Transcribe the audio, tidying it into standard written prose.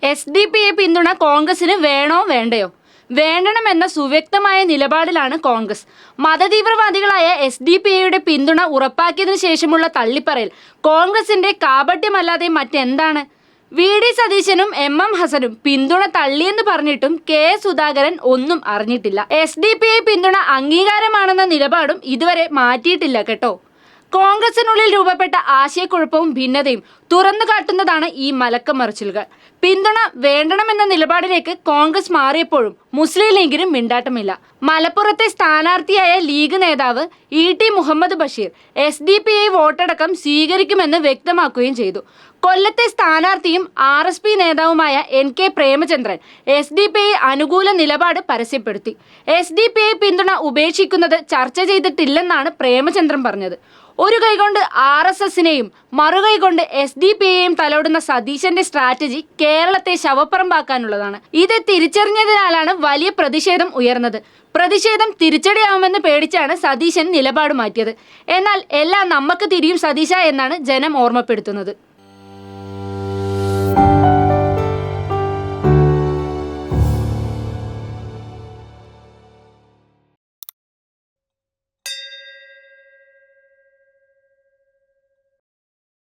SDP പിന്തുണ കോൺഗ്രസിന് വേണോ വേണ്ടയോ? വേണ്ടണമെന്ന സുവ്യക്തമായ നിലപാടിലാണ് കോൺഗ്രസ്. മതതീവ്രവാദികളായ SDP പിന്തുണ ഉറപ്പാക്കിയതിനു ശേഷമുള്ള തള്ളിപ്പറയൽ കോൺഗ്രസിന്റെ കാപട്യമല്ലാതെ മറ്റെന്താണ്? VD സതീശനും MM ഹസനും പിന്തുണ തള്ളിയെന്ന് പറഞ്ഞിട്ടും സുധാകരൻ ഒന്നും അറിഞ്ഞിട്ടില്ല. SDP പിന്തുണ അംഗീകാരമാണെന്ന നിലപാടും ഇതുവരെ മാറ്റിയിട്ടില്ല കേട്ടോ. കോൺഗ്രസിനുള്ളിൽ രൂപപ്പെട്ട ആശയക്കുഴപ്പവും ഭിന്നതയും തുറന്നു കാട്ടുന്നതാണ് ഈ മലക്കമറിച്ചിലുകൾ. പിന്തുണ വേണ്ടണമെന്ന നിലപാടിലേക്ക് കോൺഗ്രസ് മാറിയപ്പോഴും മുസ്ലിം ലീഗിനും മിണ്ടാട്ടമില്ല. മലപ്പുറത്തെ സ്ഥാനാർത്ഥിയായ ലീഗ് നേതാവ് ET മുഹമ്മദ് ബഷീർ SDP വോട്ടടക്കം സ്വീകരിക്കുമെന്ന് വ്യക്തമാക്കുകയും ചെയ്തു. കൊല്ലത്തെ സ്ഥാനാർത്ഥിയും RSP നേതാവുമായ NK പ്രേമചന്ദ്രൻ SDP അനുകൂല നിലപാട് പരസ്യപ്പെടുത്തി. SDP പിന്തുണ ഉപേക്ഷിക്കുന്നത് ചർച്ച ചെയ്തിട്ടില്ലെന്നാണ് പ്രേമചന്ദ്രൻ പറഞ്ഞത്. ഒരു കൈകൊണ്ട് RSSനെയും മറുകൈകൊണ്ട് SDP തലോടുന്ന സതീശന്റെ സ്ട്രാറ്റജി കേരളത്തെ ശവപ്പറമ്പാക്കാനുള്ളതാണ്. ഇത് തിരിച്ചറിഞ്ഞതിനാലാണ് വലിയ പ്രതിഷേധം ഉയർന്നത്. പ്രതിഷേധം തിരിച്ചടിയാവുമെന്ന് പേടിച്ചാണ് സതീശൻ നിലപാട് മാറ്റിയത്. എന്നാൽ എല്ലാം നമുക്ക് തിരിയും സതീശ എന്നാണ് ജനം ഓർമ്മപ്പെടുത്തുന്നത്.